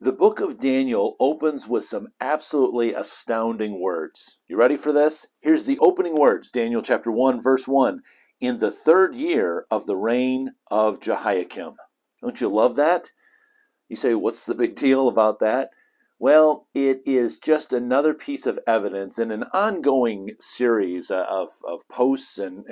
The book of Daniel opens with some absolutely astounding words. You ready for this? Here's the opening words, Daniel chapter 1, verse 1. In the third year of the reign of Jehoiakim. Don't you love that? You say, what's the big deal about that? Well, it is just another piece of evidence in an ongoing series of posts and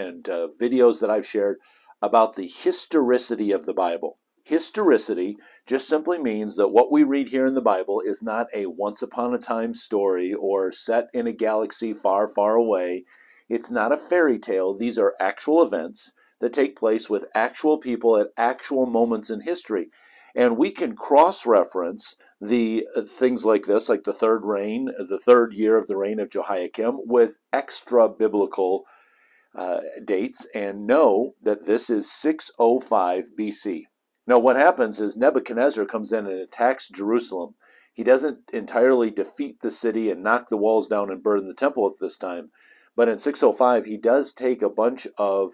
videos that I've shared about the historicity of the Bible. Historicity just simply means that what we read here in the Bible is not a once upon a time story or set in a galaxy far, far away. It's not a fairy tale. These are actual events that take place with actual people at actual moments in history. And we can cross-reference the things like this, like the third year of the reign of Jehoiakim, with extra biblical dates, and know that this is 605 BC. Now, what happens is Nebuchadnezzar comes in and attacks Jerusalem. He doesn't entirely defeat the city and knock the walls down and burn the temple at this time, but in 605 he does take a bunch of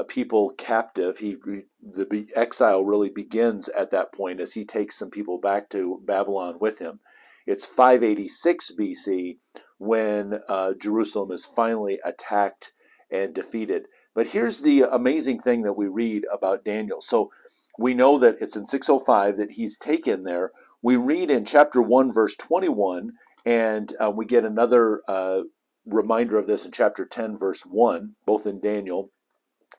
people captive. The exile really begins at that point as he takes some people back to Babylon with him. It's 586 BC when Jerusalem is finally attacked and defeated. But here's the amazing thing that we read about Daniel. So we know that it's in 605 that he's taken there. We read in chapter 1, verse 21, and we get another reminder of this in chapter 10, verse 1, both in Daniel,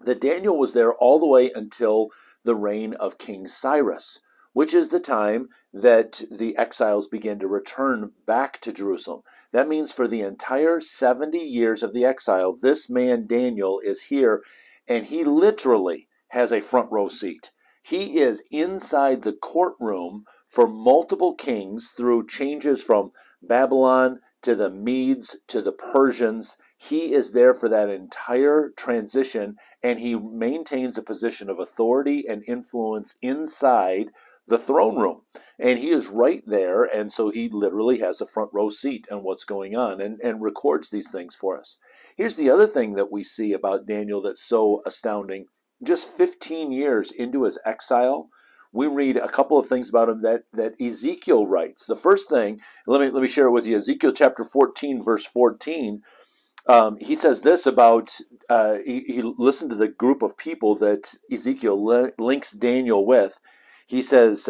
that Daniel was there all the way until the reign of King Cyrus, which is the time that the exiles begin to return back to Jerusalem. That means for the entire 70 years of the exile, this man Daniel is here, and he literally has a front row seat. He is inside the courtroom for multiple kings through changes from Babylon to the Medes to the Persians. He is there for that entire transition, and he maintains a position of authority and influence inside the throne room. And he is right there, and so he literally has a front row seat on what's going on and records these things for us. Here's the other thing that we see about Daniel that's so astounding. Just 15 years into his exile, we read a couple of things about him that Ezekiel writes. The first thing, let me share it with you. Ezekiel chapter 14, verse 14. He says this about, he listened to the group of people that Ezekiel links Daniel with. He says,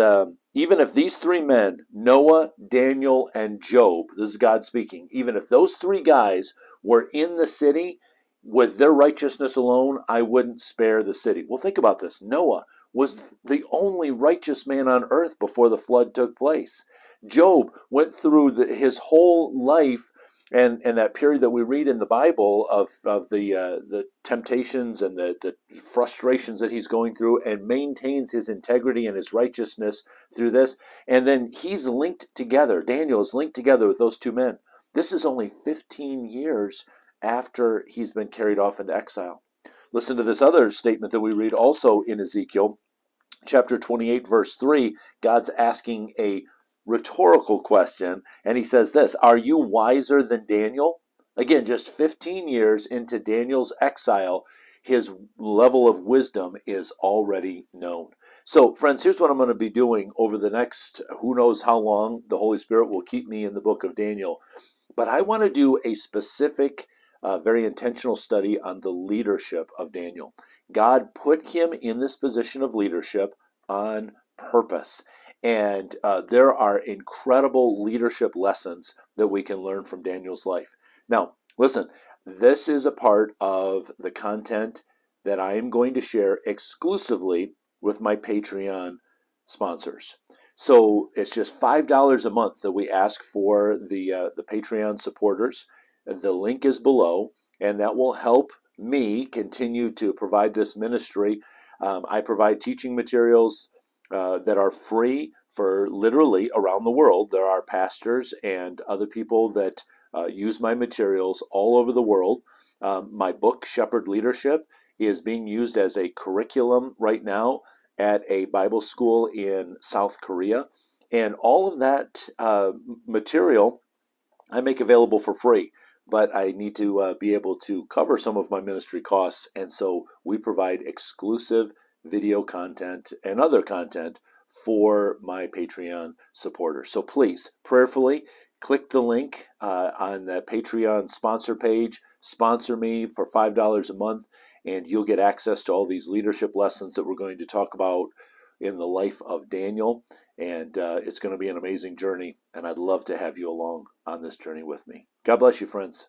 even if these three men, Noah, Daniel, and Job, this is God speaking, even if those three guys were in the city with their righteousness alone, I wouldn't spare the city. Well, think about this. Noah was the only righteous man on earth before the flood took place. Job went through his whole life and that period that we read in the Bible of the temptations and the frustrations that he's going through, and maintains his integrity and his righteousness through this. And then he's linked together. Daniel is linked together with those two men. This is only 15 years after he's been carried off into exile. Listen to this other statement that we read also in Ezekiel chapter 28, verse 3. God's asking a rhetorical question, and he says this, are you wiser than Daniel? Again, just 15 years into Daniel's exile, his level of wisdom is already known. So, friends, here's what I'm going to be doing over the next, who knows how long the Holy Spirit will keep me in the book of Daniel. But I want to do a specific, very intentional study on the leadership of Daniel. God put him in this position of leadership on purpose. And there are incredible leadership lessons that we can learn from Daniel's life. Now, listen, this is a part of the content that I am going to share exclusively with my Patreon sponsors. So it's just $5 a month that we ask for the Patreon supporters. The link is below, and that will help me continue to provide this ministry. I provide teaching materials that are free for literally around the world. There are pastors and other people that use my materials all over the world. My book, Shepherd Leadership, is being used as a curriculum right now at a Bible school in South Korea. And all of that material I make available for free, but I need to be able to cover some of my ministry costs. And so we provide exclusive video content and other content for my Patreon supporters. So please, prayerfully, click the link on the Patreon sponsor page. Sponsor me for $5 a month, and you'll get access to all these leadership lessons that we're going to talk about in the life of Daniel. And it's going to be an amazing journey, and I'd love to have you along on this journey with me. God bless you, friends.